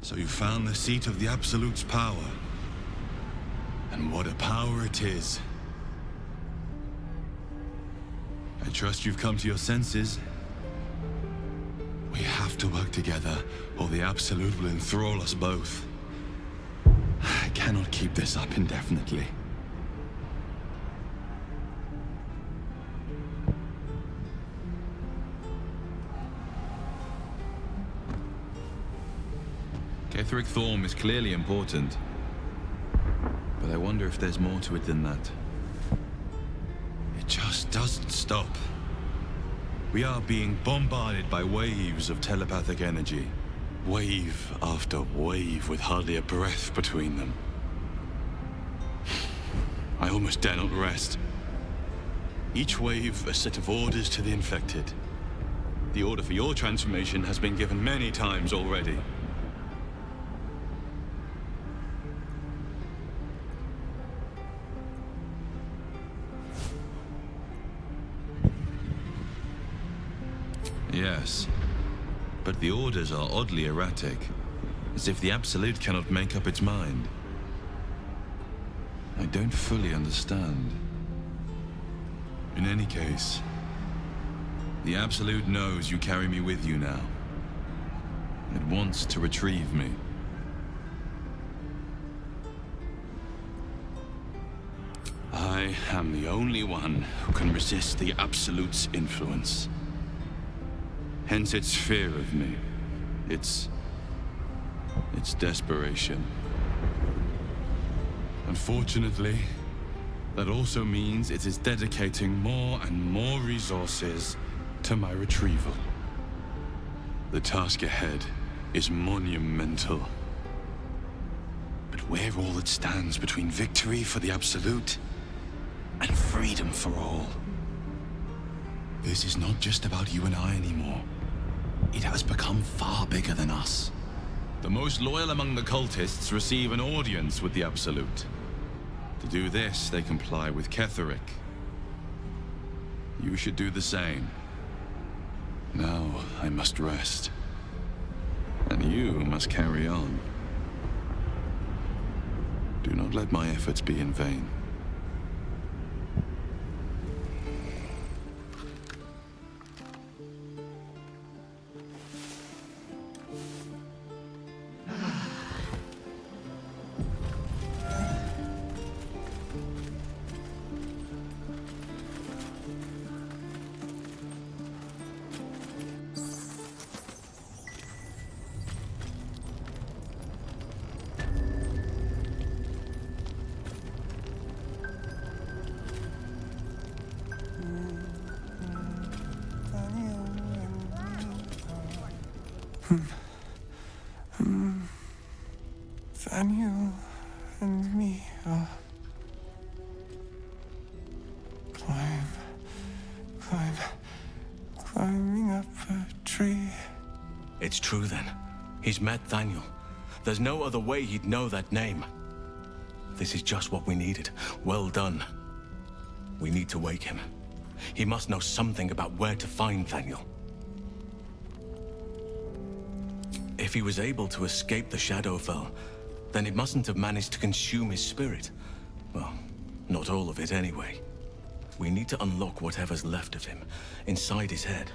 So you found the seat of the Absolute's power. And what a power it is. I trust you've come to your senses. We have to work together, or the Absolute will enthrall us both. I cannot keep this up indefinitely. Ketheric Thorm is clearly important, but I wonder if there's more to it than that. It just doesn't stop. We are being bombarded by waves of telepathic energy. Wave after wave with hardly a breath between them. I almost dare not rest. Each wave a set of orders to the infected. The order for your transformation has been given many times already. Yes, but the orders are oddly erratic, as if the Absolute cannot make up its mind. I don't fully understand. In any case, the Absolute knows you carry me with you now. It wants to retrieve me. I am the only one who can resist the Absolute's influence. Hence its fear of me. Its desperation. Unfortunately, that also means it is dedicating more and more resources to my retrieval. The task ahead is monumental. But we're all that stands between victory for the Absolute and freedom for all. This is not just about you and I anymore. It has become far bigger than us. The most loyal among the cultists receive an audience with the Absolute. To do this, they comply with Ketheric. You should do the same. Now, I must rest. And you must carry on. Do not let my efforts be in vain. Thaniel and me are climbing up a tree. It's true then. He's met Thaniel. There's no other way he'd know that name. This is just what we needed. Well done. We need to wake him. He must know something about where to find Thaniel. If he was able to escape the Shadowfell, then it mustn't have managed to consume his spirit. Well, not all of it anyway. We need to unlock whatever's left of him, inside his head.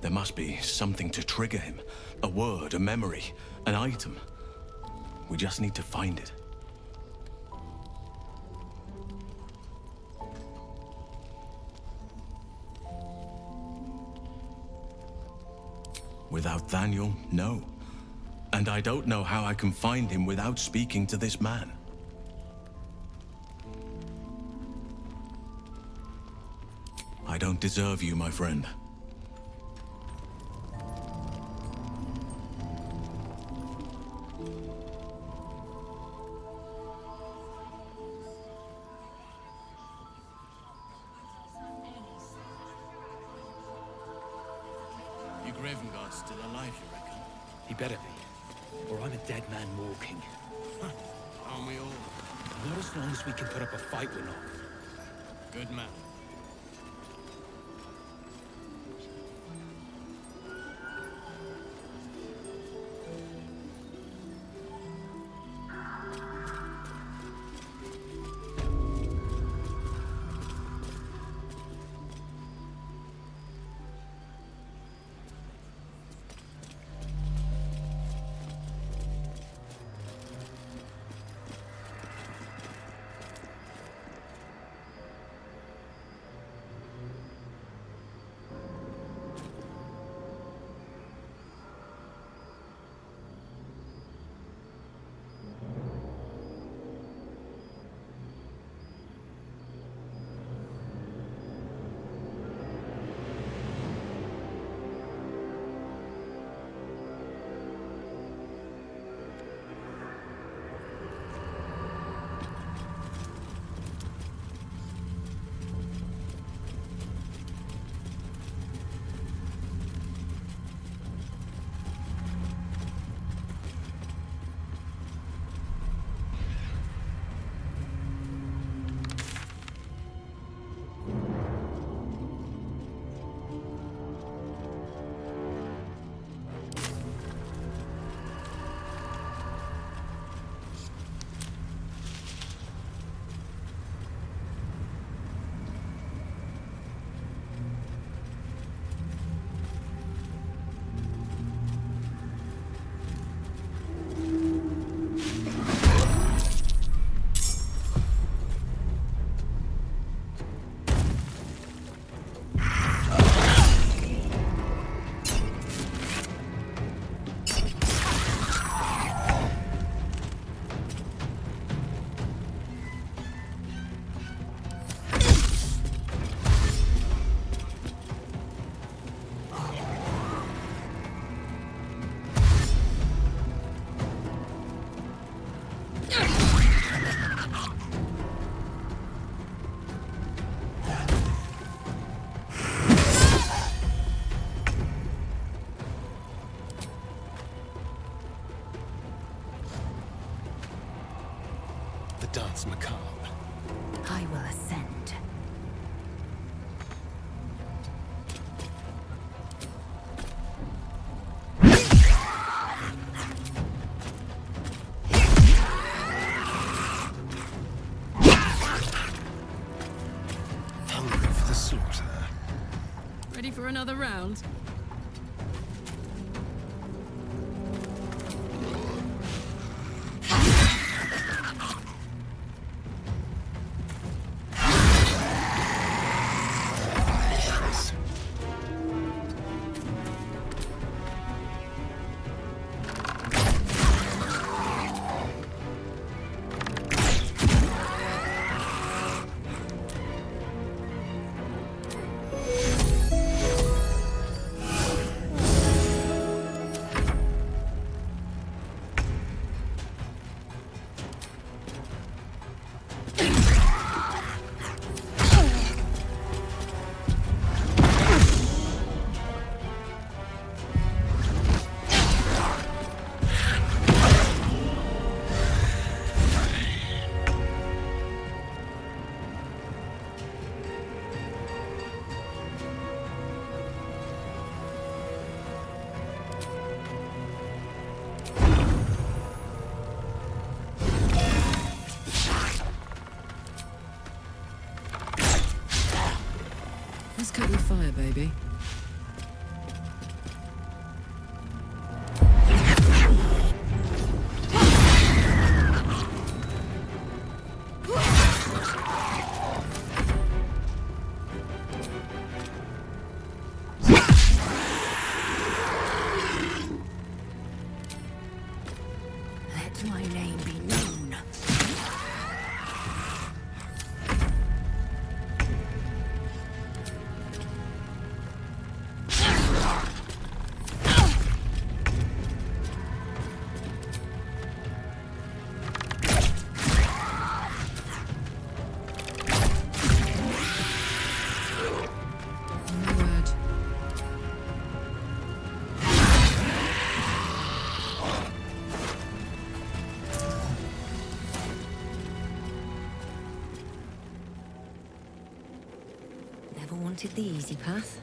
There must be something to trigger him. A word, a memory, an item. We just need to find it. Without Thaniel, no. And I don't know how I can find him without speaking to this man. I don't deserve you, my friend. Your Graven Guard's still alive, you reckon? He better be, or I'm a dead man walking. Aren't we all? Not as long as we can put up a fight, we're not. Good man. dance macabre. I will ascend. Hungry for the slaughter. Ready for another round? Let's cut your fire, baby. Let my name be known. No word. Never wanted the easy path.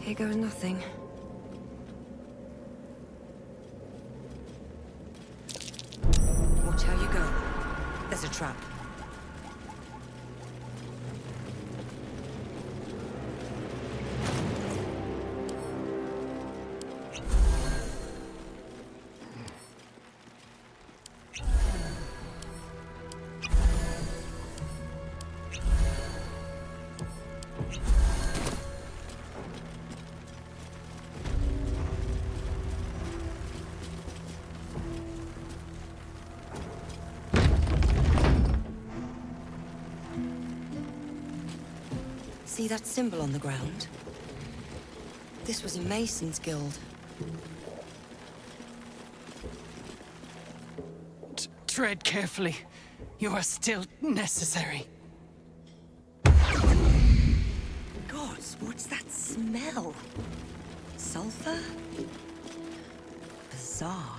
Here goes nothing. Watch how you go. There's a trap. See that symbol on the ground? This was a Mason's guild. Tread carefully. You are still necessary. Gods, what's that smell? Sulfur? Bizarre.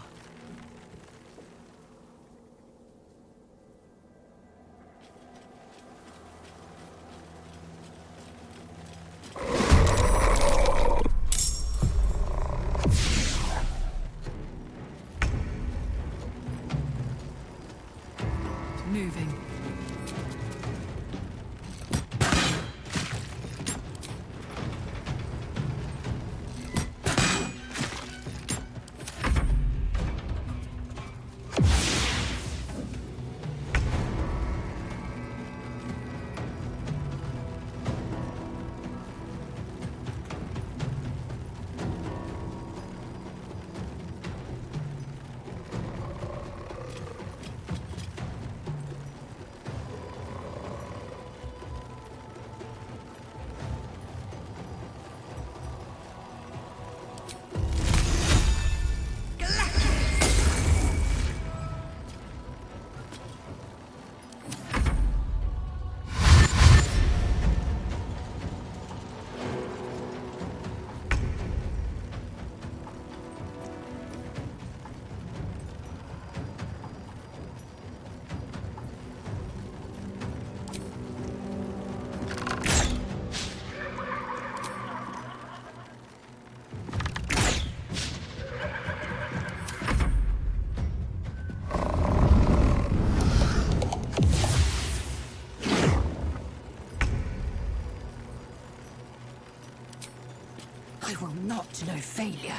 Moving. I will not know failure.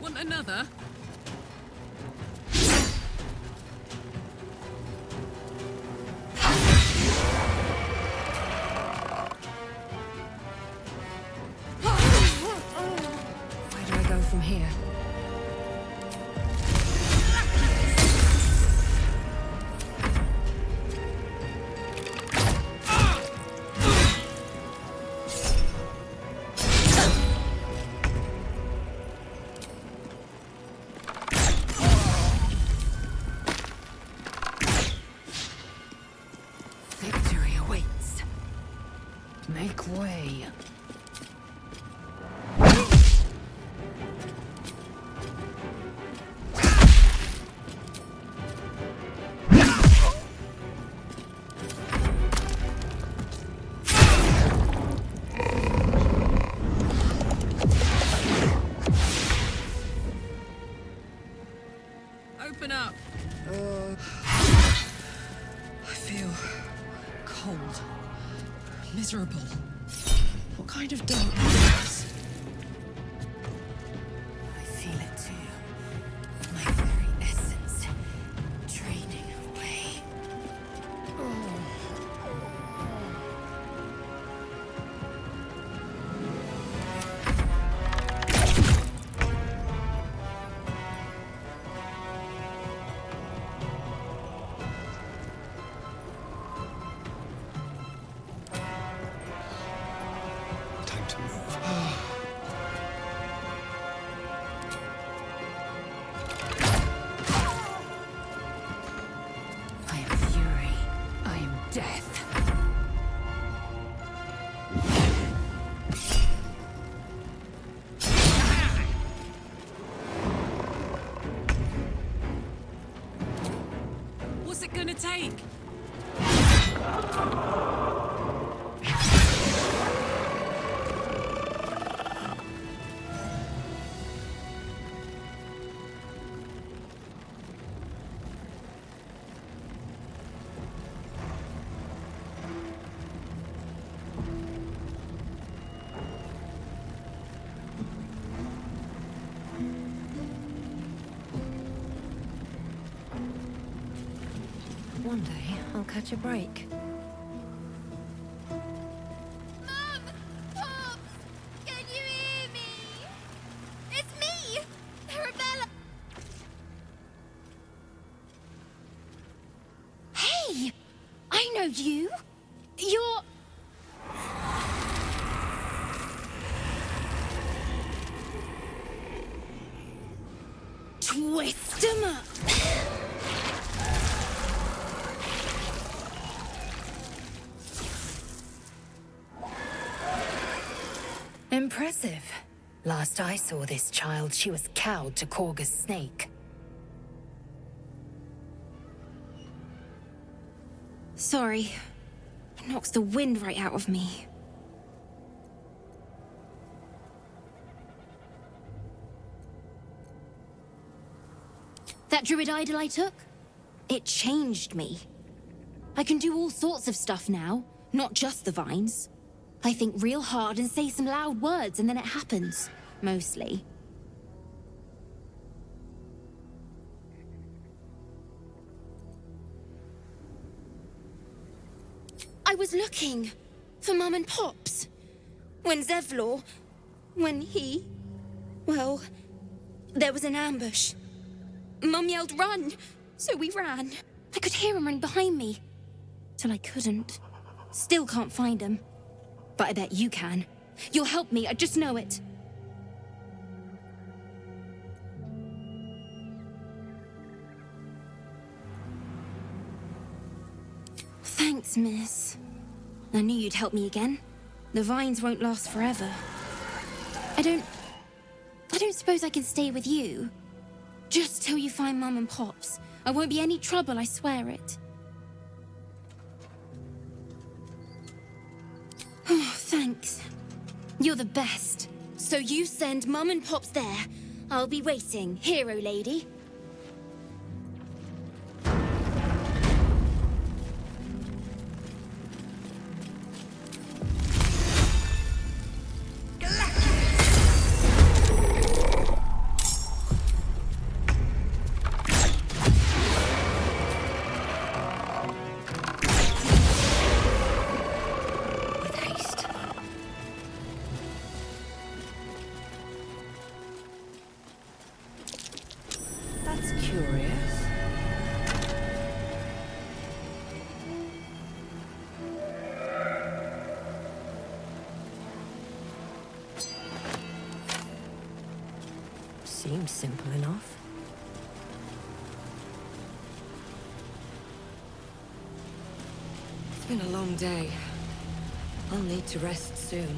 Want another? Where do I go from here? Victory awaits. Make way. Open up. I feel cold, miserable. What kind of darkness is this? I feel it too. My very essence draining away. Time to move. I am fury. I am death. What's it gonna take? One day, I'll catch a break. Mum! Pops! Can you hear me? It's me! Arabella! Hey! I know you! You're... Twist 'em up! Impressive. Last I saw this child, she was cowed to Korga's snake. Sorry. It knocks the wind right out of me. That druid idol I took? It changed me. I can do all sorts of stuff now, not just the vines. I think real hard and say some loud words and then it happens. Mostly. I was looking for Mum and Pops. When Zevlor... when he... well... there was an ambush. Mum yelled, "Run!" So we ran. I could hear him run behind me. Till I couldn't. Still can't find him. But I bet you can. You'll help me, I just know it. Thanks, miss. I knew you'd help me again. The vines won't last forever. I don't don't suppose I can stay with you. Just till you find Mum and Pops. I won't be any trouble, I swear it. Oh, thanks. You're the best. So you send Mum and Pops there. I'll be waiting, hero lady. Seems simple enough. It's been a long day. I'll need to rest soon.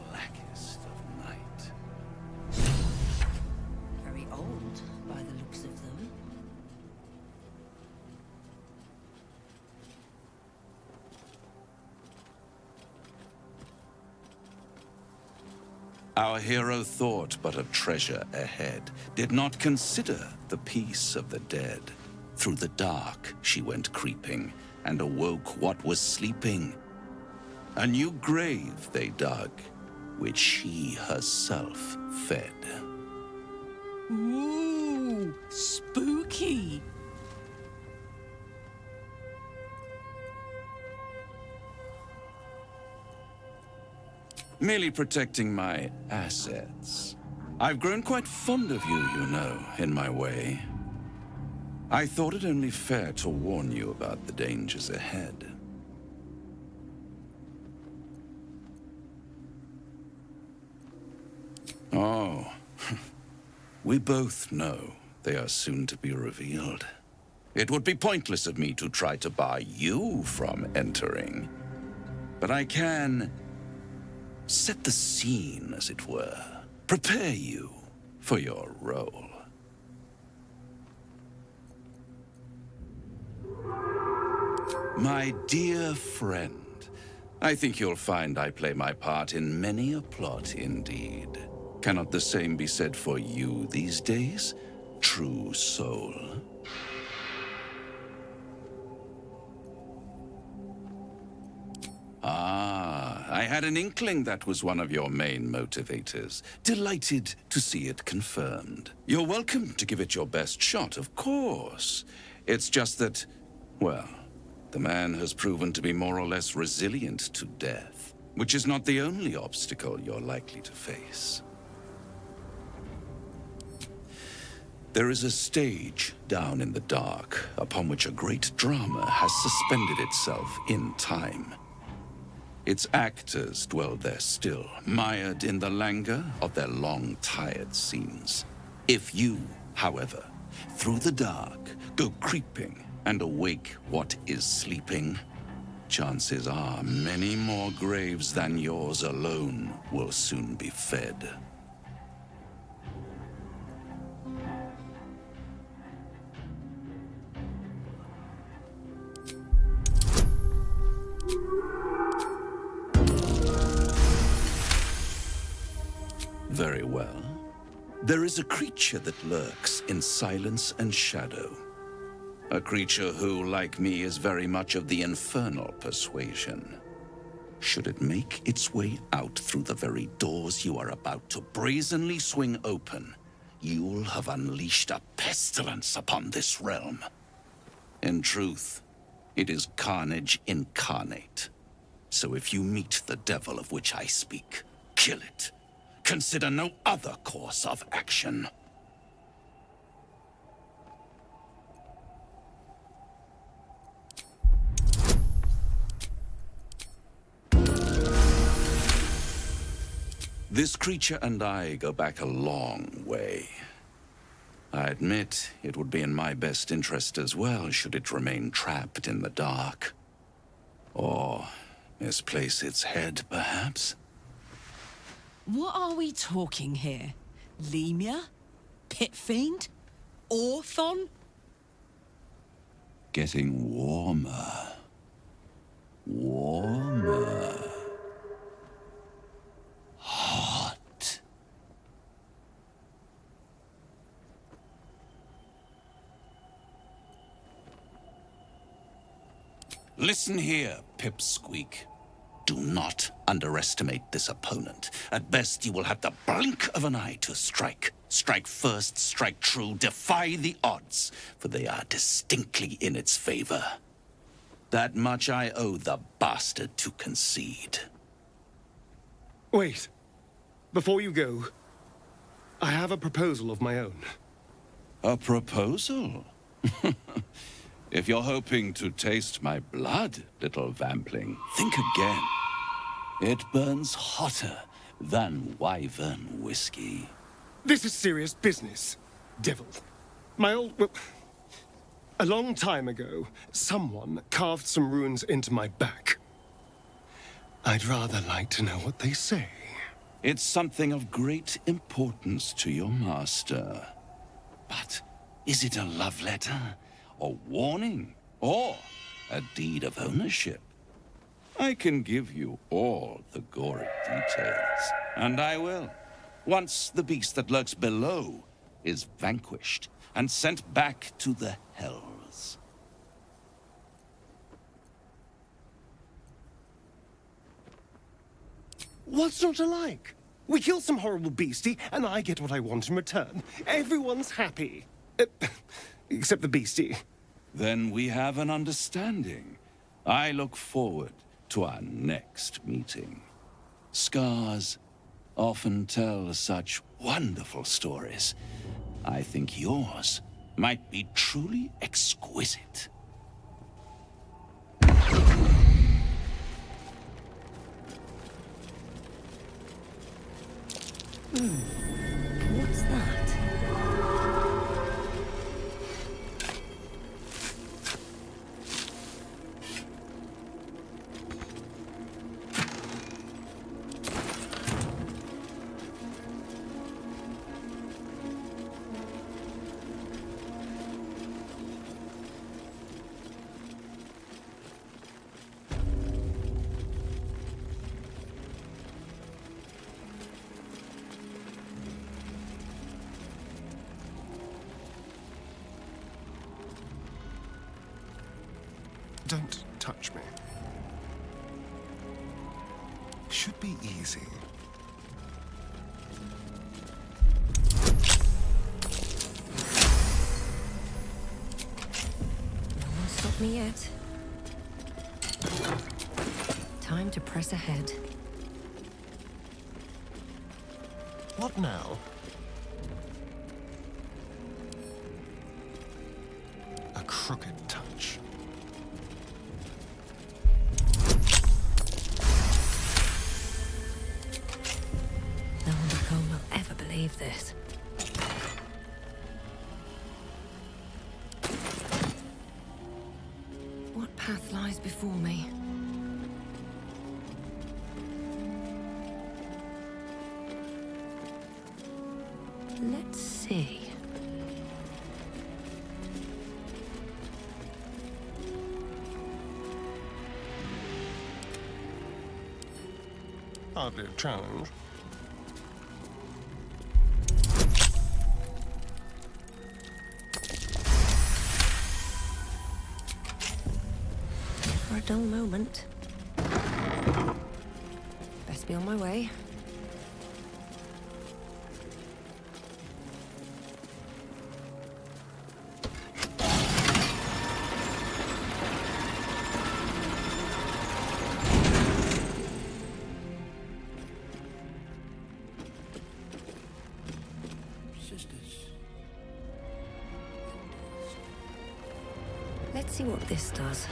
Blackest of night. Very old, by the looks of them. Our hero thought but of treasure ahead, did not consider the peace of the dead. Through the dark she went creeping, and awoke what was sleeping. A new grave they dug, which she herself fed. Ooh, spooky. Merely protecting my assets. I've grown quite fond of you, you know, in my way. I thought it only fair to warn you about the dangers ahead. Oh, we both know they are soon to be revealed. It would be pointless of me to try to bar you from entering. But I can set the scene, as it were. Prepare you for your role. My dear friend, I think you'll find I play my part in many a plot indeed. Cannot the same be said for you these days, true soul? Ah, I had an inkling that was one of your main motivators. Delighted to see it confirmed. You're welcome to give it your best shot, of course. It's just that, well, the man has proven to be more or less resilient to death, which is not the only obstacle you're likely to face. There is a stage down in the dark upon which a great drama has suspended itself in time. Its actors dwell there still, mired in the languor of their long, tired scenes. If you, however, through the dark, go creeping and awake what is sleeping, chances are many more graves than yours alone will soon be fed. Very well. There is a creature that lurks in silence and shadow. A creature who, like me, is very much of the infernal persuasion. Should it make its way out through the very doors you are about to brazenly swing open, you'll have unleashed a pestilence upon this realm. In truth, it is carnage incarnate. So if you meet the devil of which I speak, kill it. Consider no other course of action. This creature and I go back a long way. I admit it would be in my best interest as well should it remain trapped in the dark. Or Misplace its head, perhaps? What are we talking here? Lemur? Pit fiend? Orthon? Getting warmer. Warmer. Hot. Listen here, Pipsqueak. Do not underestimate this opponent. At best, you will have the blink of an eye to strike. Strike first, strike true, defy the odds, for they are distinctly in its favor. That much I owe the bastard to concede. Wait. Before you go, I have a proposal of my own. A proposal? If you're hoping to taste my blood, little vampling, think again. It burns hotter than wyvern whiskey. This is serious business, devil. Well, a long time ago, someone carved some runes into my back. I'd rather like to know what they say. It's something of great importance to your master. But is it a love letter, a warning, or a deed of ownership? I can give you all the gory details, and I will. Once the beast that lurks below is vanquished and sent back to the hells. What's not to like? We kill some horrible beastie, and I get what I want in return. Everyone's happy. Except the beastie. Then we have an understanding. I look forward to our next meeting. Scars often tell such wonderful stories. I think yours might be truly exquisite. What's that? Don't touch me. Should be easy. No one stopped me yet. Time to press ahead. What now? A crooked touch. No one at home will ever believe this. What path lies before me? Let's see. Hardly a challenge. For a dull moment. Best be on my way. Let's see what this does.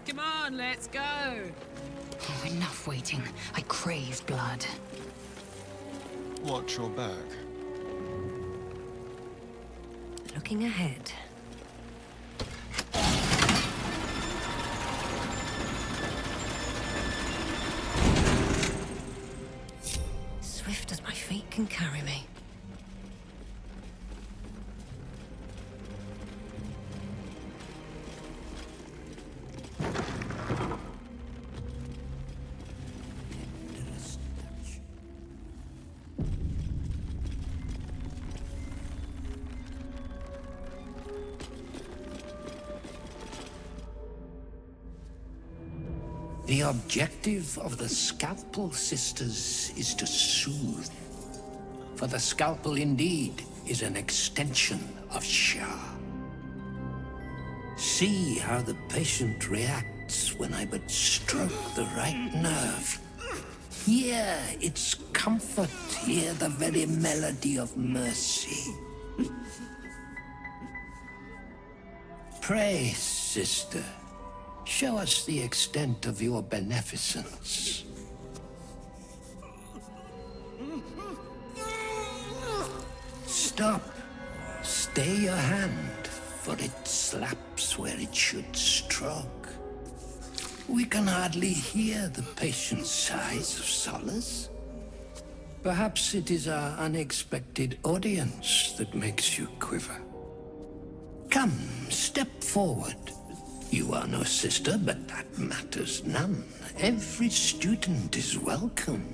Come on, let's go. Oh, enough waiting. I crave blood. Watch your back. Looking ahead. Swift as my feet can carry me. The objective of the Scalpel Sisters is to soothe. For the Scalpel indeed is an extension of Shah. See how the patient reacts when I but stroke the right nerve. Hear its comfort, hear the very melody of mercy. Pray, sister. Show us the extent of your beneficence. Stop. Stay your hand, for it slaps where it should stroke. We can hardly hear the patient's sighs of solace. Perhaps it is our unexpected audience that makes you quiver. Come, step forward. You are no sister, but that matters none. Every student is welcome.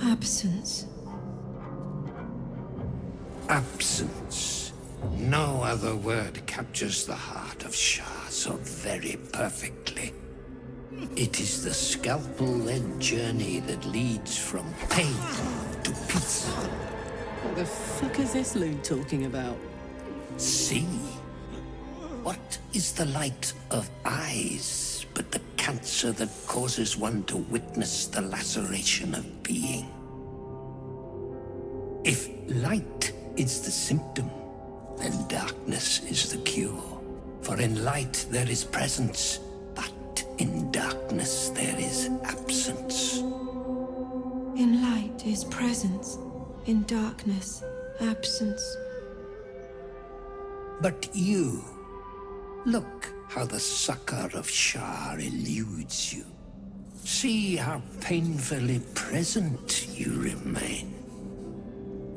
Absence. Absence. No other word captures the heart of Shah so very perfectly. It is the scalpel-led journey that leads from pain to peace. What the fuck is this loon talking about? See? What is the light of eyes but the cancer that causes one to witness the laceration of being? If light is the symptom, then darkness is the cure. For in light there is presence, but in darkness there is absence. In light is presence, in darkness, absence. But you, look how the succor of Shah eludes you. See how painfully present you remain.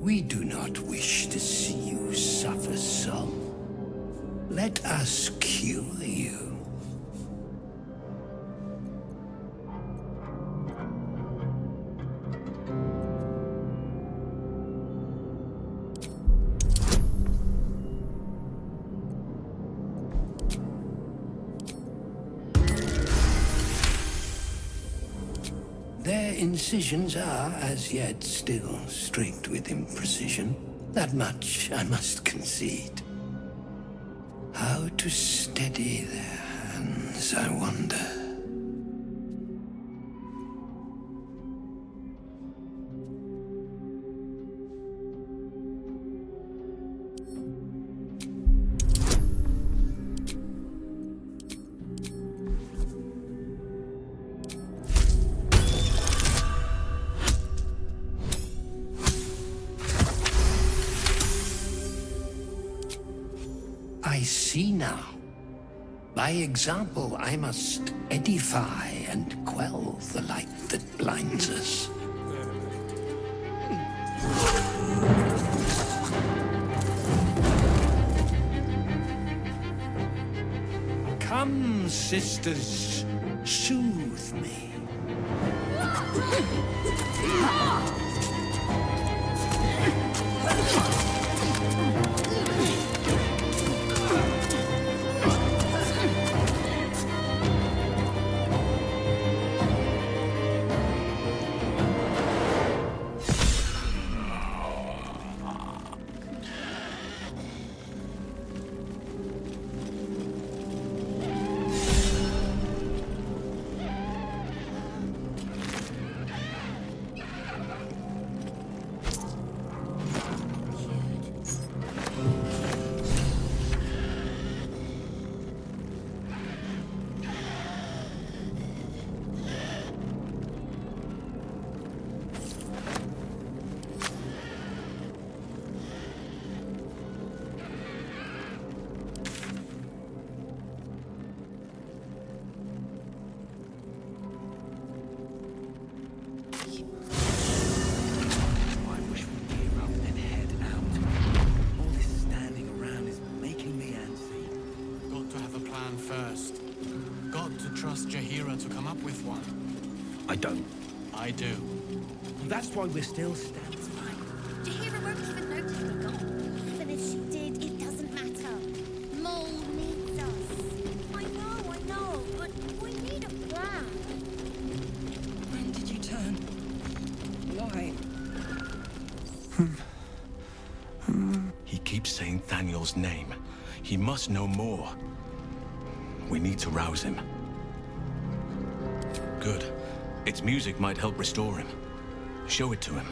We do not wish to see you suffer so. Let us cure you. Their incisions are, as yet, still streaked with imprecision. That much I must concede. How to steady their hands, I wonder. I see now. By example, I must edify and quell the light that blinds us. Come, sisters, soothe me. plan first. Got to trust Jaheira to come up with one. I don't. I do. That's why we're still standing. Jaheira won't even notice we're gone. Even if she did, it doesn't matter. Mole needs us. I know, but we need a plan. When did you turn? Why? He keeps saying Thaniel's name. He must know more. We need to rouse him. Good. Its music might help restore him. Show it to him.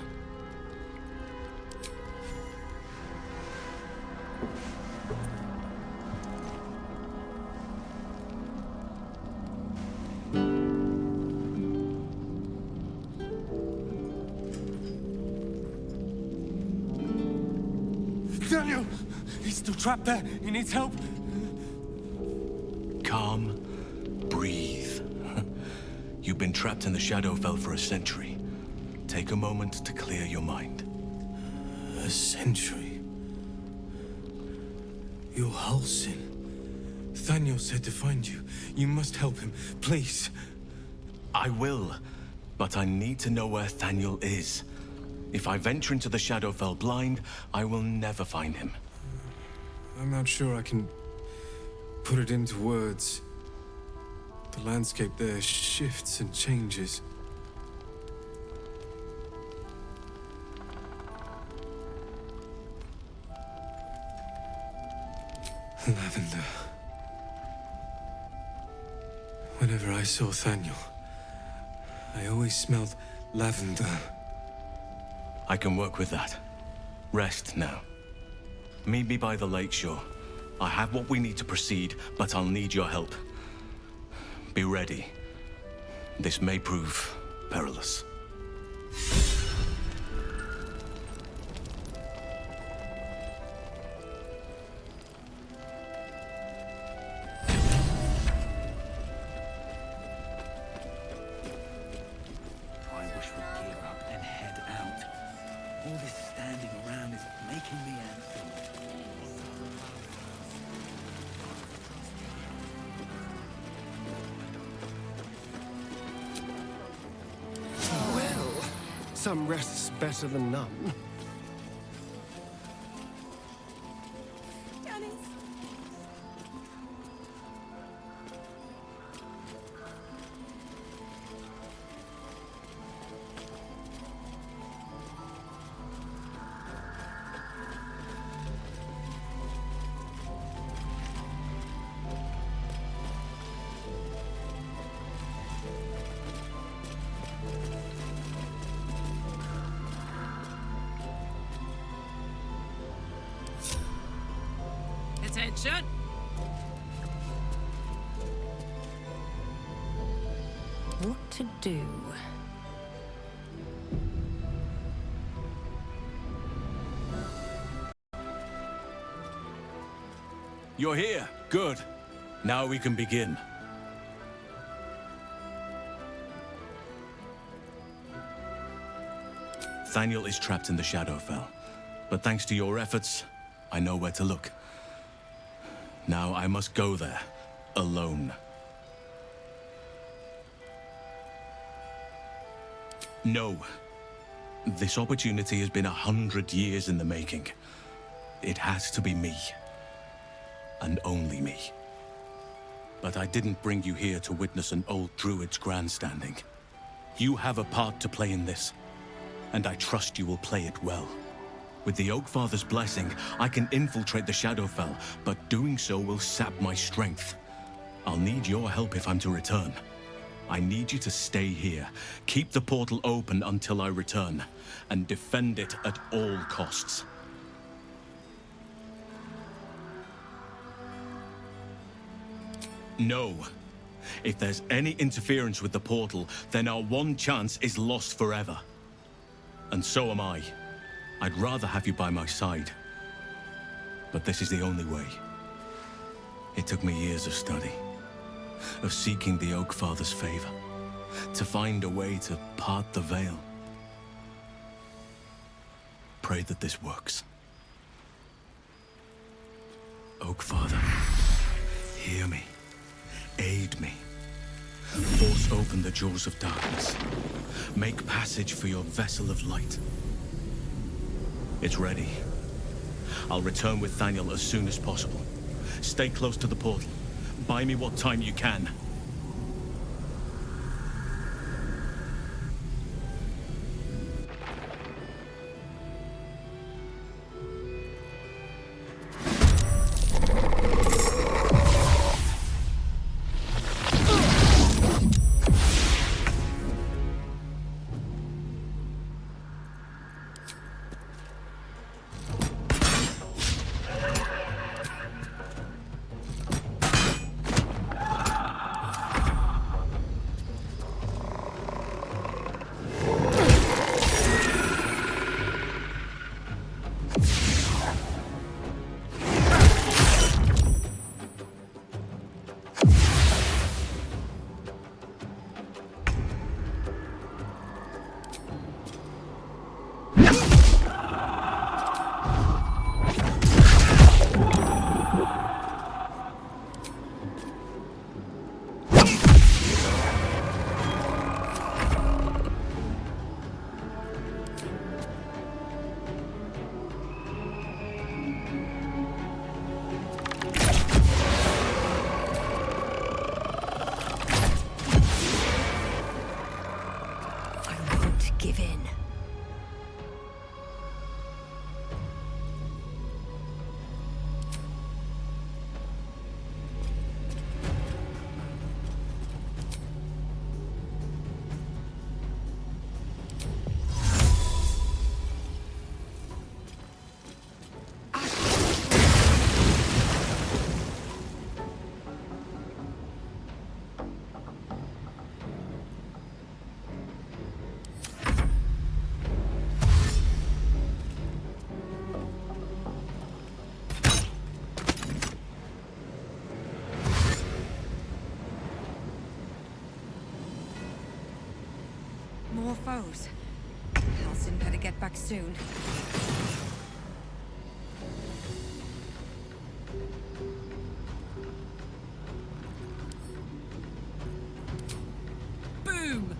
Thaniel! He's still trapped there. He needs help. Calm. Breathe. You've been trapped in the Shadowfell for a century. Take a moment to clear your mind. A century? You're Halsin. Thaniel said to find you. You must help him, please. I will, but I need to know where Thaniel is. If I venture into the Shadowfell blind, I will never find him. I'm not sure I can put it into words. The landscape there shifts and changes. Lavender. Whenever I saw Thaniel, I always smelled lavender. I can work with that. Rest now. Meet me by the lakeshore. I have what we need to proceed, but I'll need your help. Be ready. This may prove perilous. I wish we'd gear up and head out. All this standing around is making me antsy. Well, some rest's better than none. Attention! What to do? You're here. Good. Now we can begin. Thaniel is trapped in the Shadowfell, but thanks to your efforts, I know where to look. Now I must go there, alone. No. This opportunity has been 100 years in the making. It has to be me. And only me. But I didn't bring you here to witness an old druid's grandstanding. You have a part to play in this, and I trust you will play it well. With the Oakfather's blessing, I can infiltrate the Shadowfell, but doing so will sap my strength. I'll need your help if I'm to return. I need you to stay here, keep the portal open until I return, and defend it at all costs. No. If there's any interference with the portal, then our one chance is lost forever. And so am I. I'd rather have you by my side. But this is the only way. It took me years of study, of seeking the Oakfather's favor, to find a way to part the veil. Pray that this works. Oakfather, hear me. Open the jaws of darkness. Make passage for your vessel of light. It's ready. I'll return with Thaniel as soon as possible. Stay close to the portal. Buy me what time you can. Give in. More foes. Halsin better get back soon. Boom!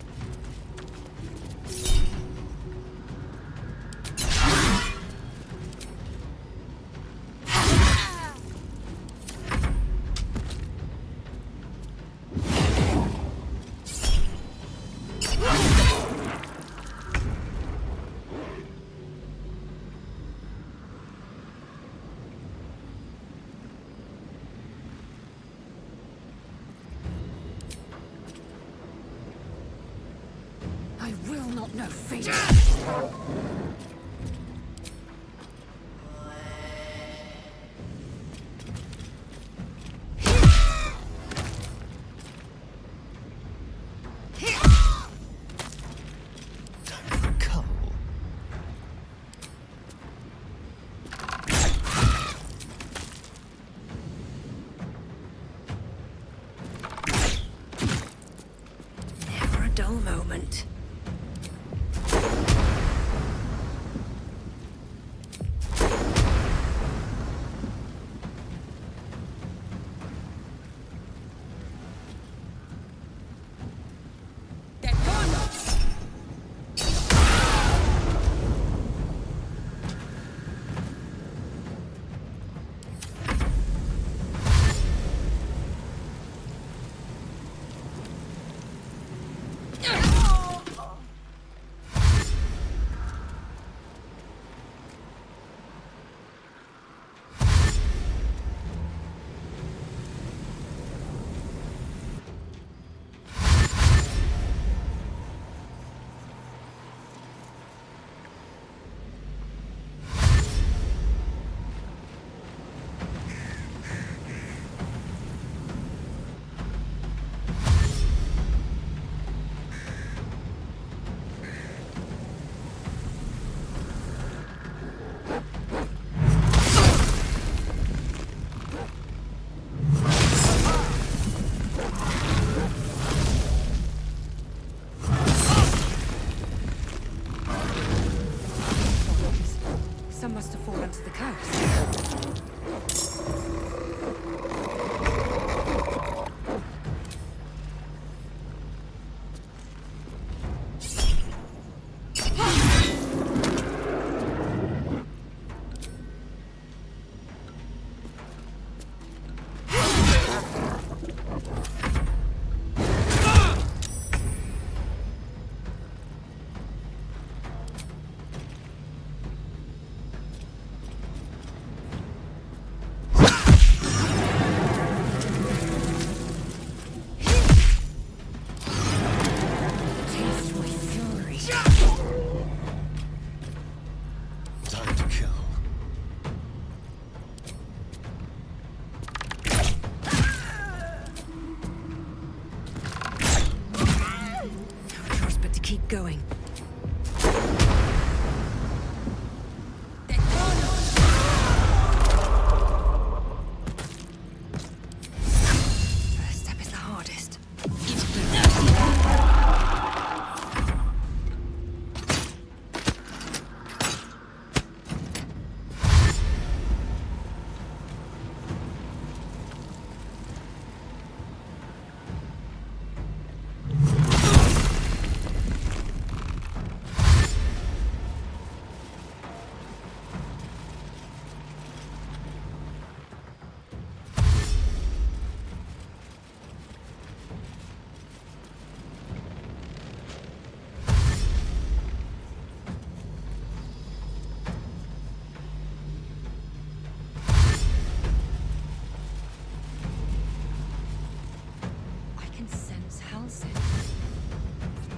I will not know fate. Never a dull moment. going. First step is the hardest.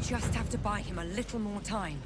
Just have to buy him a little more time.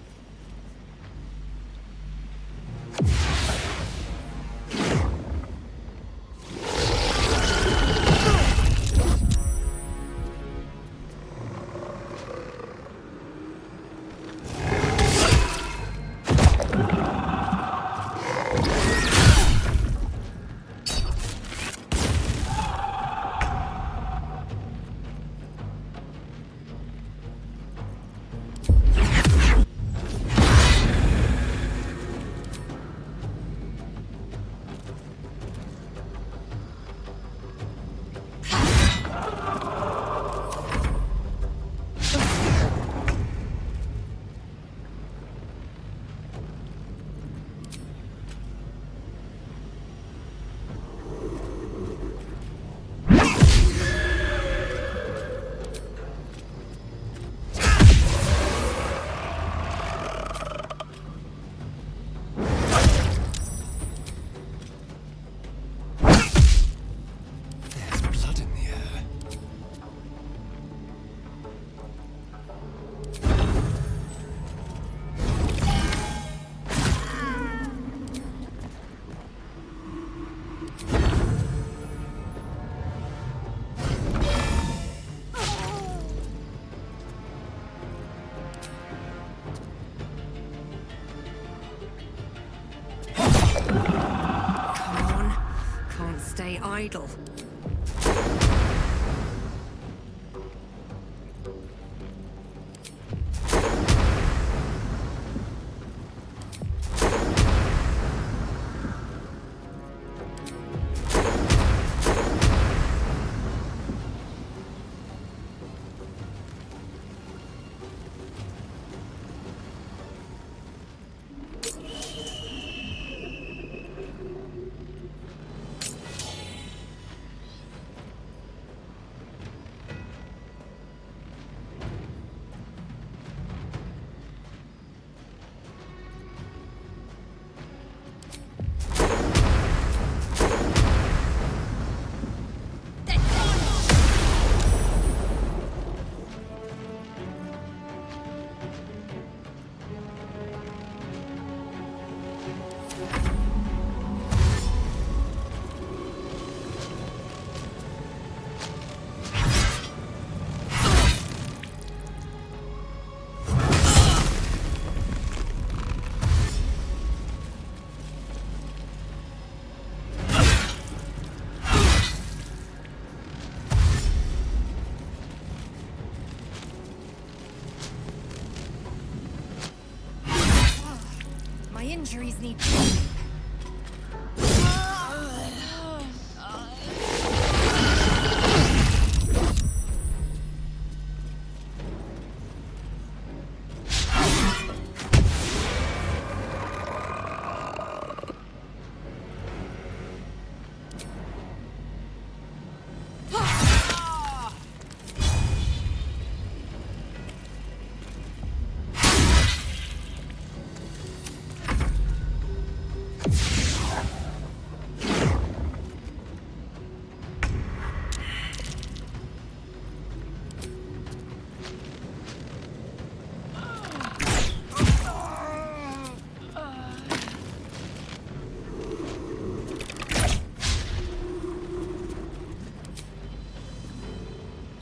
Stay idle. Injuries need treatment.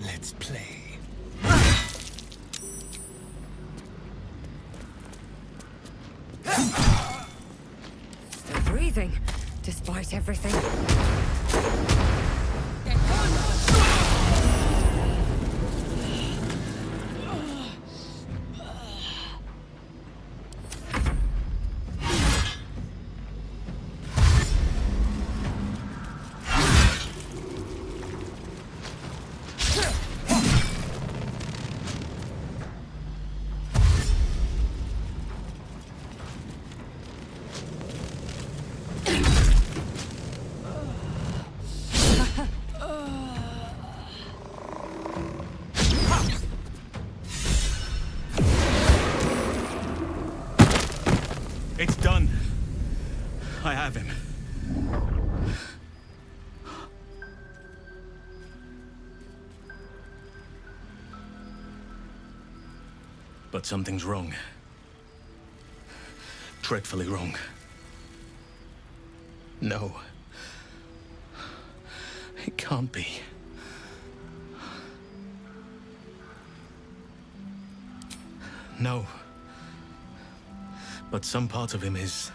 Let's play. fight everything. It's done. I have him. But something's wrong. Dreadfully wrong. No. It can't be. No. But some part of him is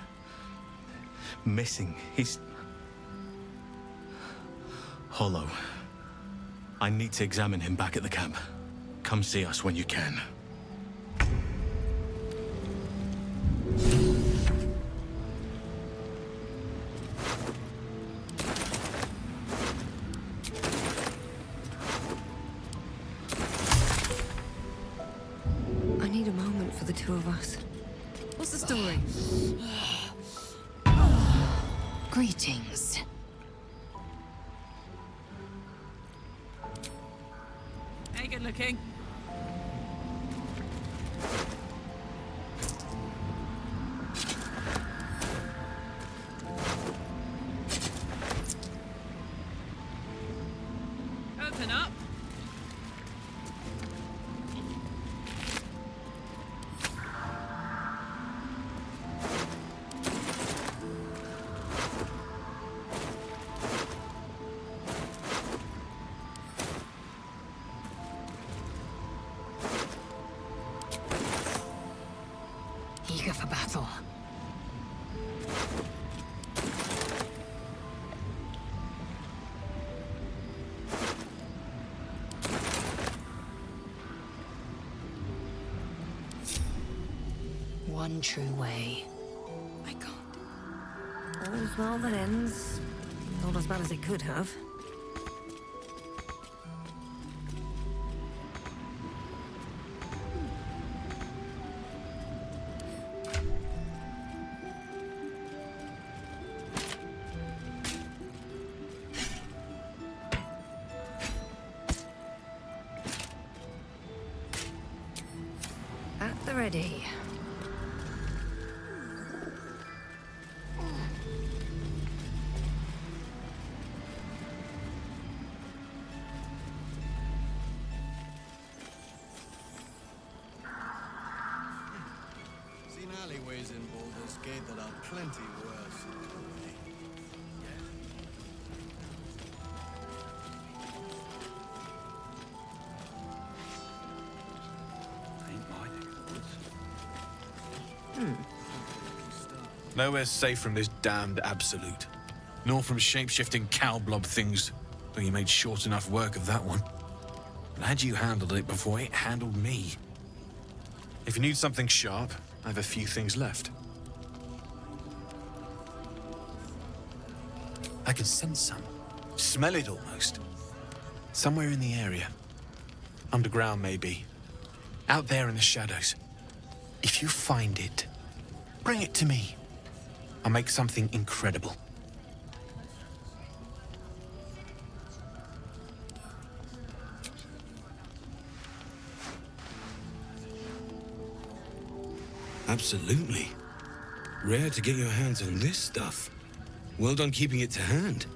missing. He's hollow. I need to examine him back at the camp. Come see us when you can. I need a moment for the two of us. What's the story? Greetings. Hey, good looking. Open up. Eager for battle. One true way. My God. All's well that ends. Not as bad as it could have. At the ready. Seen alleyways in Baldur's Gate that are plenty worse. Nowhere's safe from this damned absolute. Nor from shape-shifting cow blob things, though you made short enough work of that one. But had you handled it before it handled me? If you need something sharp, I have a few things left. I can sense some. Smell it almost. Somewhere in the area. Underground, maybe. Out there in the shadows. If you find it, bring it to me. I'll make something incredible. Absolutely. Rare to get your hands on this stuff. Well done keeping it to hand.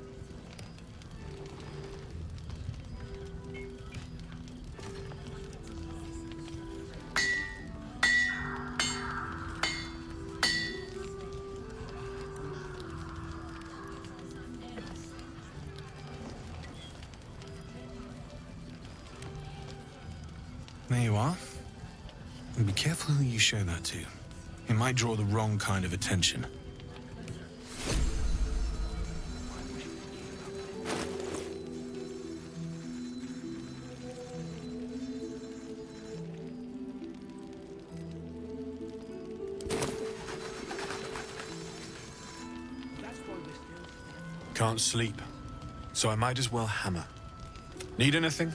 There you are. And be careful who you show that to. It might draw the wrong kind of attention. can't sleep, so I might as well hammer. Need anything?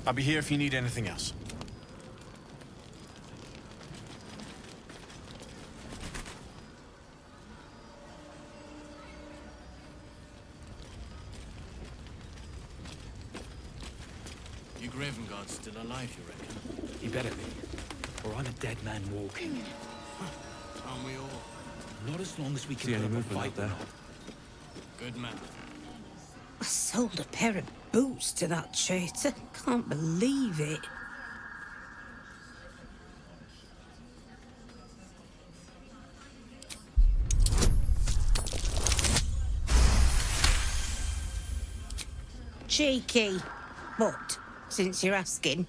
I'll be here if you need anything else. You Graven Guard's still alive, you reckon? He better be, or I'm a dead man walking. Aren't we all? Not as long as we See can any put up a movement fight out there? or not. Good man. I sold a pair of boots to that traitor. Can't believe it. Cheeky. But, since you're asking.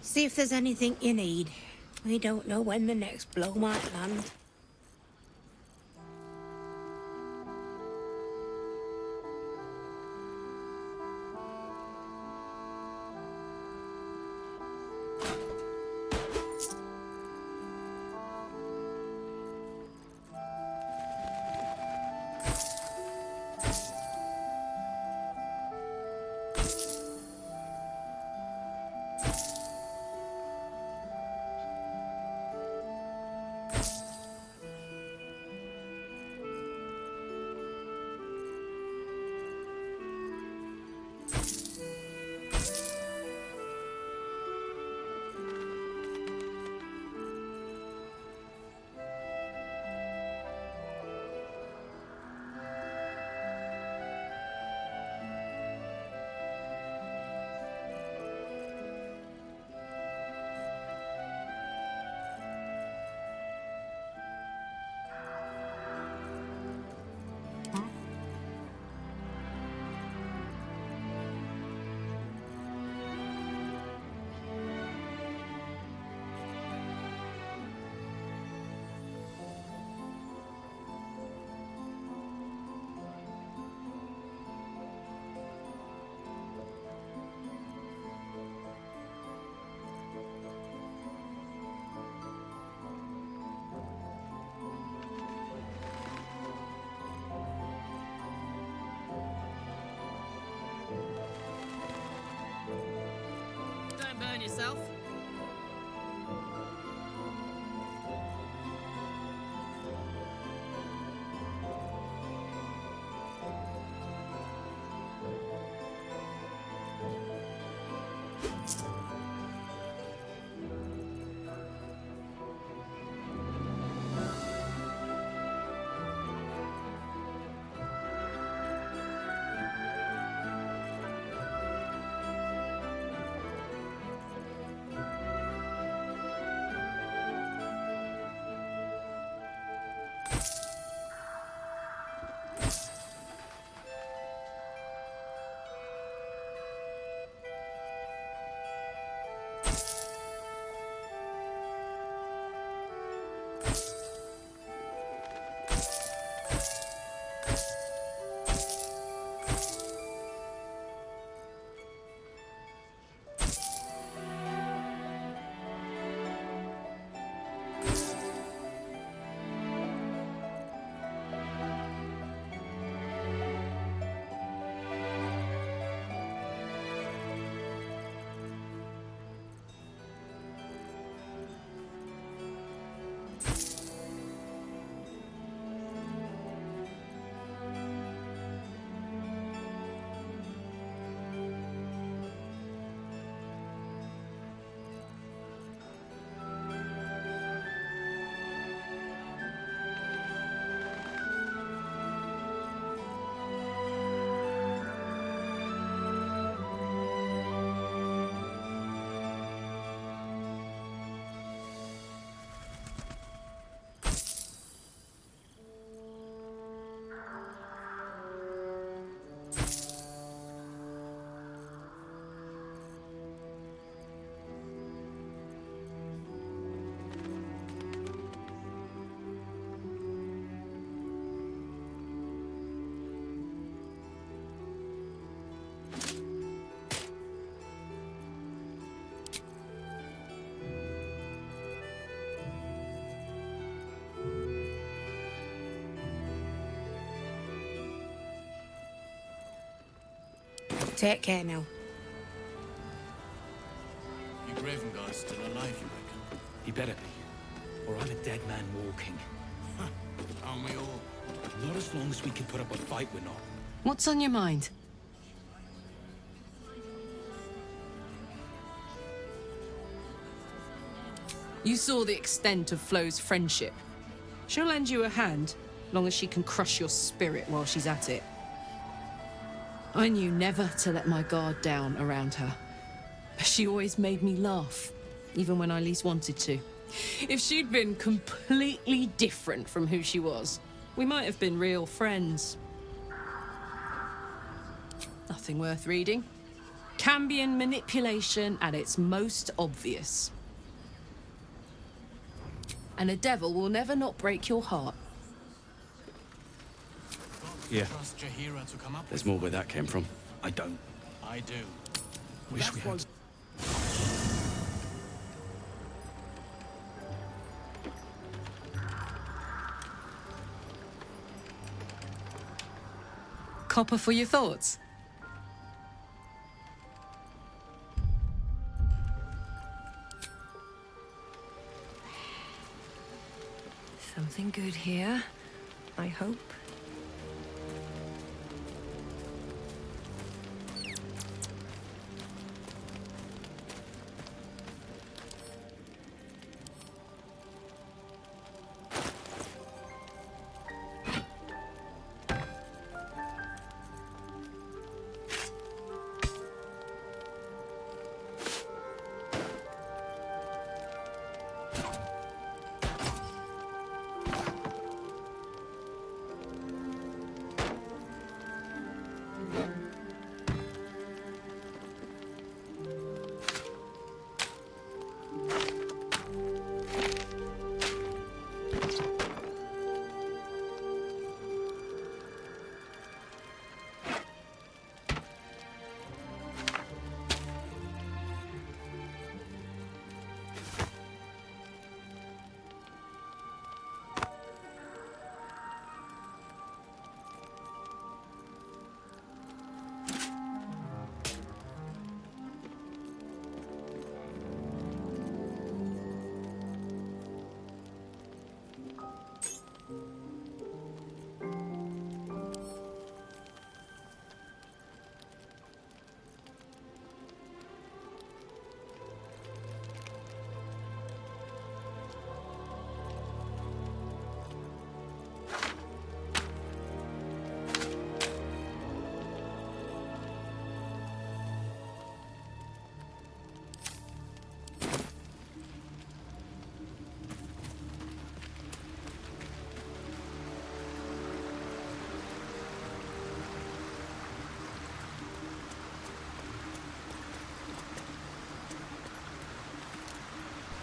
See if there's anything you need. We don't know when the next blow might land. Don't burn yourself. Take care now. You Graven guy's still alive, you reckon? He better be. Or I'm a dead man walking. Aren't we all? Not as long as we can put up a fight, we're not. What's on your mind? You saw the extent of Flo's friendship. She'll lend you a hand, long as she can crush your spirit while she's at it. I knew never to let my guard down around her. She always made me laugh, even when I least wanted to. If she'd been completely different from who she was, we might have been real friends. Nothing worth reading. Cambion manipulation at its most obvious. And a devil will never not break your heart. Yeah. Trust Jaheira to come up There's more where that came from. I don't. I do. Wish we had. Copper for your thoughts? Something good here, I hope.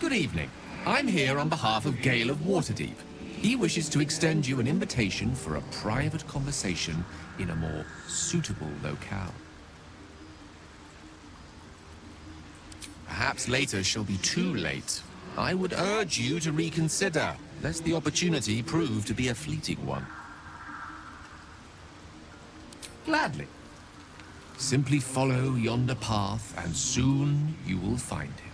Good evening. I'm here on behalf of Gale of Waterdeep. He wishes to extend you an invitation for a private conversation in a more suitable locale. Perhaps later shall be too late. I would urge you to reconsider, lest the opportunity prove to be a fleeting one. Gladly. Simply follow yonder path, and soon you will find him.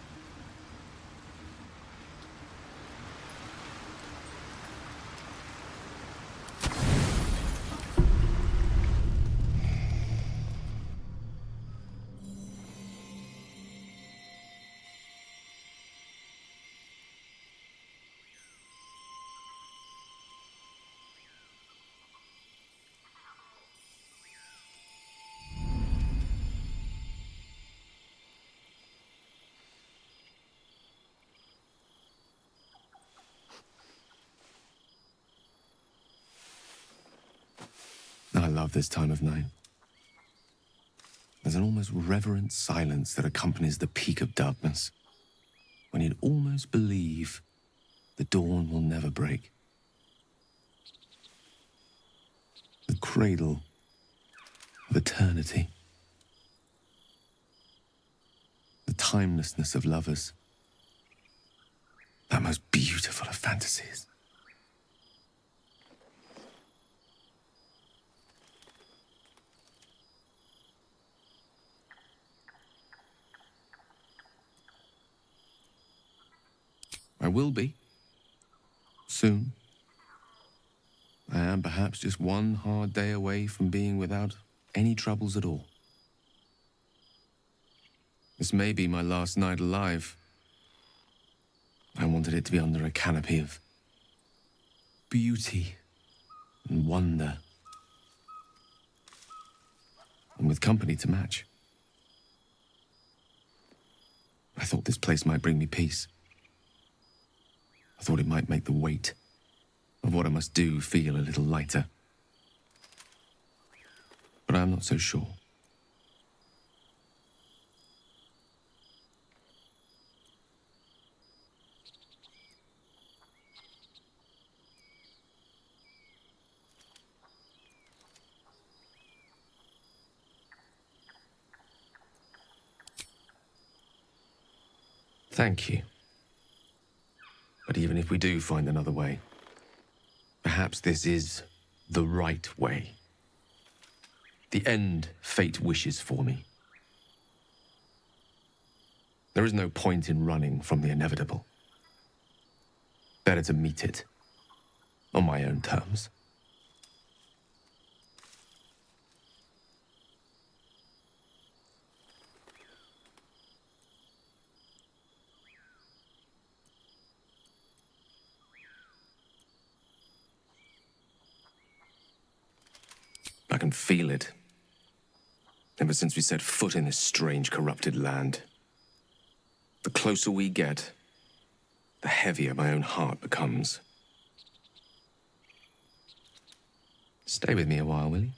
I love this time of night. There's an almost reverent silence that accompanies the peak of darkness, when you'd almost believe the dawn will never break. The cradle of eternity. The timelessness of lovers. That most beautiful of fantasies. will be. Soon. I am perhaps just one hard day away from being without any troubles at all. This may be my last night alive. I wanted it to be under a canopy of beauty and wonder, and with company to match. I thought this place might bring me peace. I thought it might make the weight of what I must do feel a little lighter. But I'm not so sure. Thank you. But even if we do find another way, perhaps this is the right way. The end fate wishes for me. There is no point in running from the inevitable. Better to meet it on my own terms. I can feel it. Ever since we set foot in this strange, corrupted land. The closer we get, the heavier my own heart becomes. Stay with me a while, will you?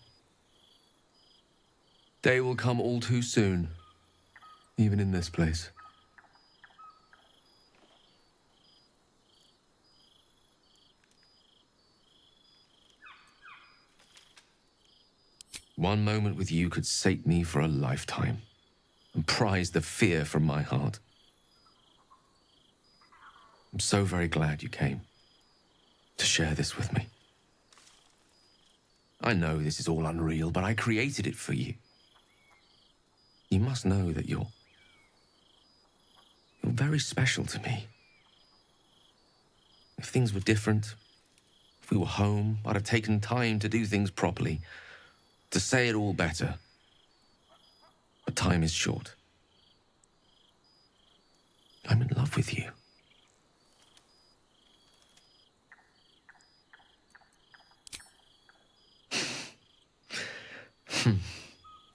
Day will come all too soon, even in this place. One moment with you could sate me for a lifetime and prize the fear from my heart. I'm so very glad you came to share this with me. I know this is all unreal, but I created it for you. You must know that you're very special to me. If things were different, if we were home, I'd have taken time to do things properly, to say it all better. But time is short. I'm in love with you.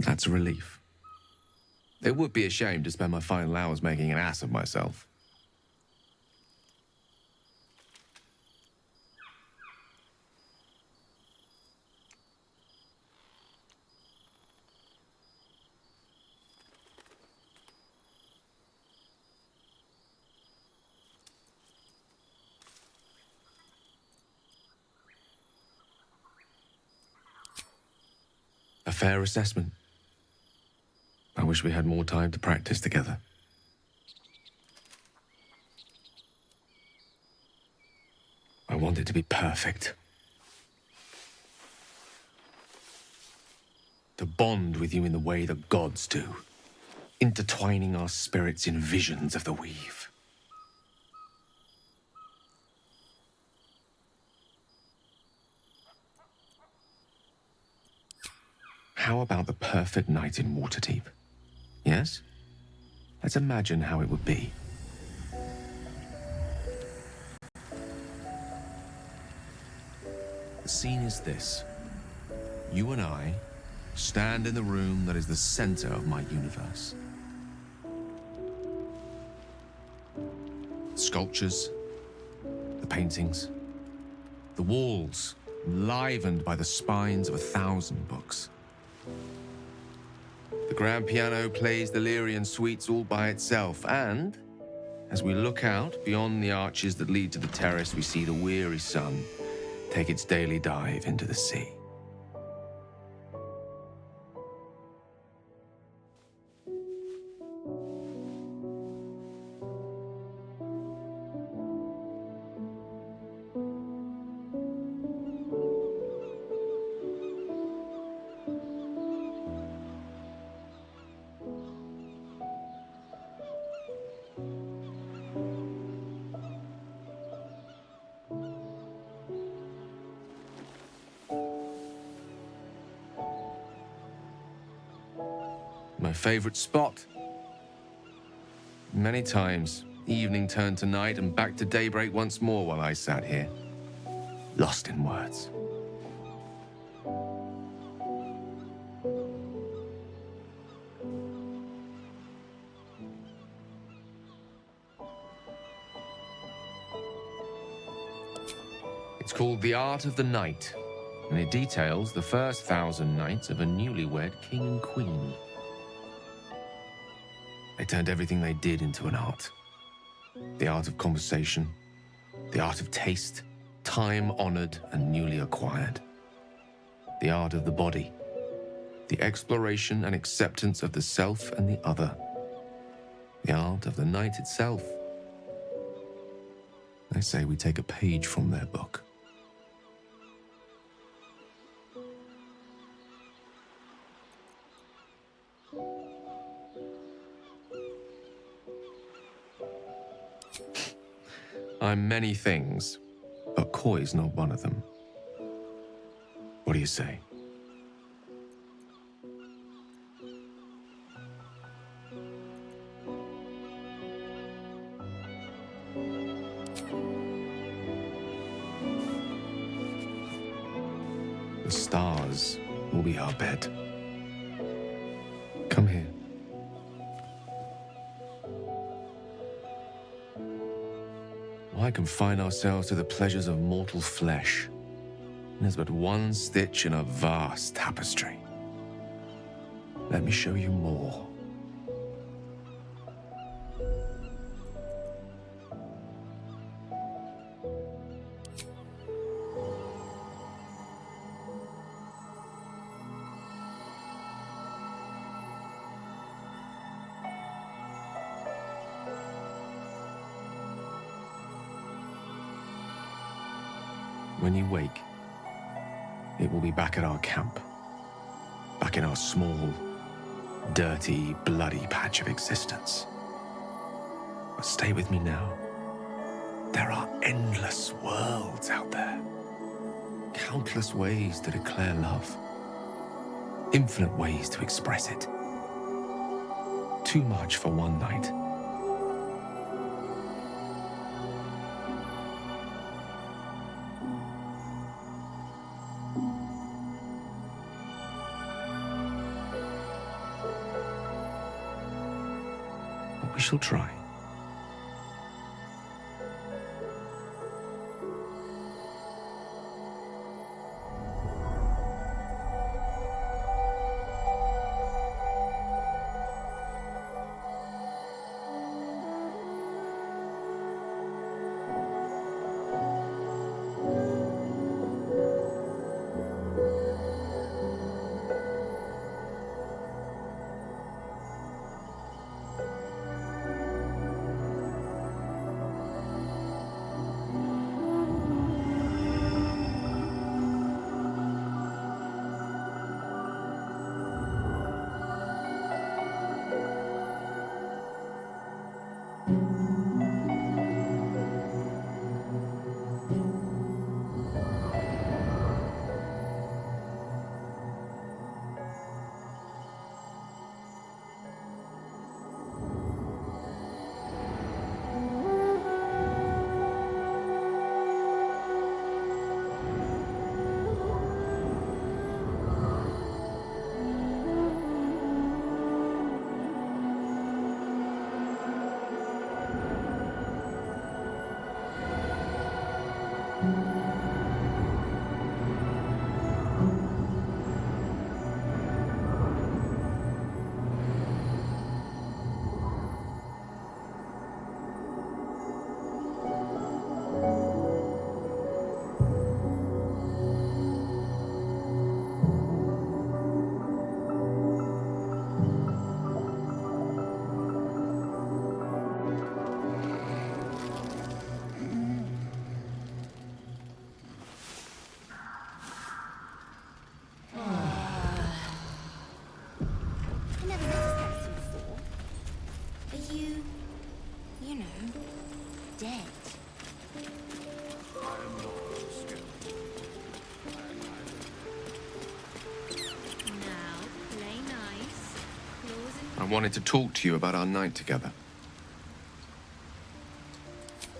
That's a relief. It would be a shame to spend my final hours making an ass of myself. A fair assessment. I wish we had more time to practice together. I want it to be perfect. To bond with you in the way the gods do, intertwining our spirits in visions of the weave. How about the perfect night in Waterdeep? Yes? Let's imagine how it would be. The scene is this. You and I stand in the room that is the center of my universe. The sculptures, the paintings, the walls enlivened by the spines of 1,000 books. The grand piano plays the Lyrian suites all by itself, and as we look out beyond the arches that lead to the terrace, we see the weary sun take its daily dive into the sea. My favorite spot. Many times, evening turned to night and back to daybreak once more while I sat here, lost in words. It's called The Art of the Night, and it details the first 1,000 nights of a newlywed king and queen. They turned everything they did into an art. The art of conversation, the art of taste, time-honored and newly acquired. The art of the body, the exploration and acceptance of the self and the other. The art of the night itself. I say we take a page from their book. I'm many things, but coy's not one of them. What do you say? The stars will be our bed. Come here. Why confine ourselves to the pleasures of mortal flesh? There's but one stitch in a vast tapestry. Let me show you more. When you wake, it will be back at our camp. Back in our small, dirty, bloody patch of existence. But stay with me now. There are endless worlds out there. Countless ways to declare love. Infinite ways to express it. Too much for one night. We shall try. I wanted to talk to you about our night together.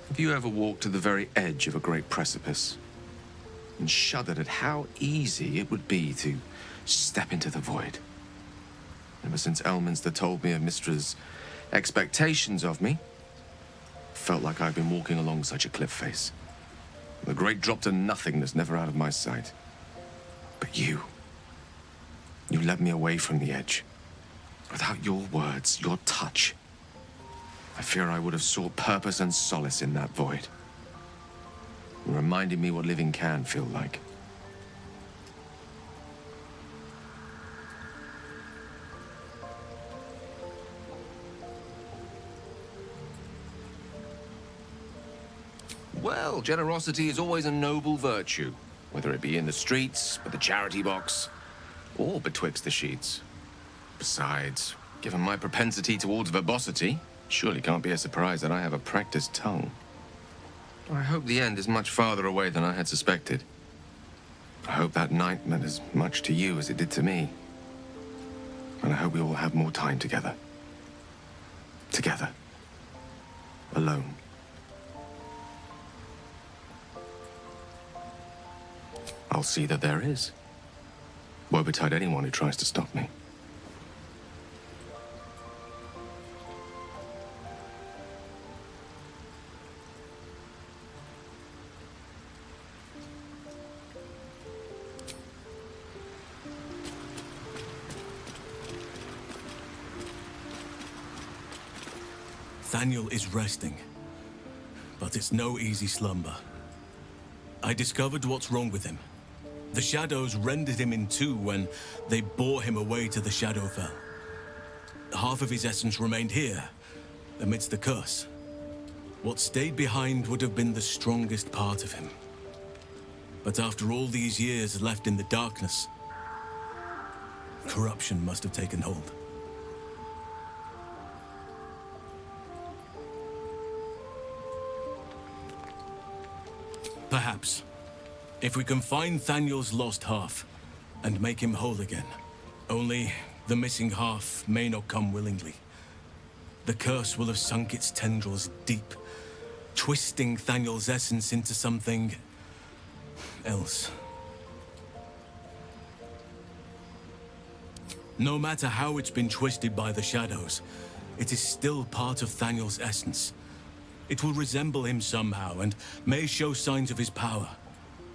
Have you ever walked to the very edge of a great precipice and shuddered at how easy it would be to step into the void? Ever since Elminster told me of Mistra's expectations of me, felt like I've been walking along such a cliff face. The great drop to nothingness, never out of my sight. But you led me away from the edge. Without your words, your touch, I fear I would have sought purpose and solace in that void. You reminded me what living can feel like. Well, generosity is always a noble virtue, whether it be in the streets, with the charity box, or betwixt the sheets. Besides, given my propensity towards verbosity, surely can't be a surprise that I have a practiced tongue. I hope the end is much farther away than I had suspected. I hope that night meant as much to you as it did to me. And I hope we all have more time together. Together. Alone. I'll see that there is. Woe betide anyone who tries to stop me. Thaniel is resting, but it's no easy slumber. I discovered what's wrong with him. The shadows rendered him in two when they bore him away to the Shadowfell. Half of his essence remained here, amidst the curse. What stayed behind would have been the strongest part of him. But after all these years left in the darkness, corruption must have taken hold. Perhaps. If we can find Thaniel's lost half and make him whole again. Only the missing half may not come willingly. The curse will have sunk its tendrils deep, twisting Thaniel's essence into something else. No matter how it's been twisted by the shadows, it is still part of Thaniel's essence. It will resemble him somehow and may show signs of his power.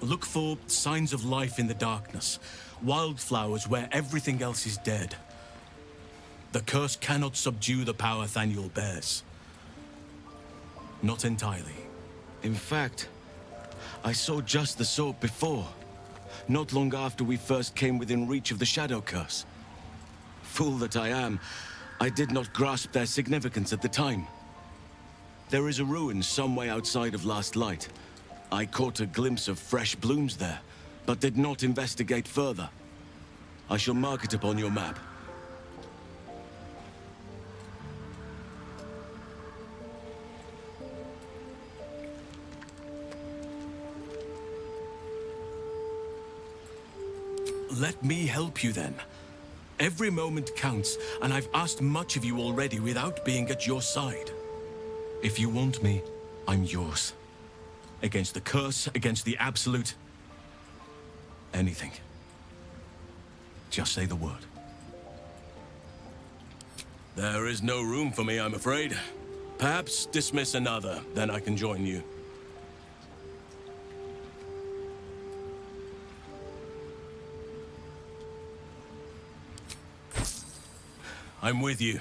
Look for signs of life in the darkness, wildflowers where everything else is dead. The curse cannot subdue the power Thaniel bears. Not entirely. In fact, I saw just the sort before, not long after we first came within reach of the Shadow Curse. Fool that I am, I did not grasp their significance at the time. There is a ruin some way outside of Last Light. I caught a glimpse of fresh blooms there, but did not investigate further. I shall mark it upon your map. Let me help you then. Every moment counts, and I've asked much of you already without being at your side. If you want me, I'm yours. Against the curse, against the absolute. Anything. Just say the word. There is no room for me, I'm afraid. Perhaps dismiss another, then I can join you. I'm with you.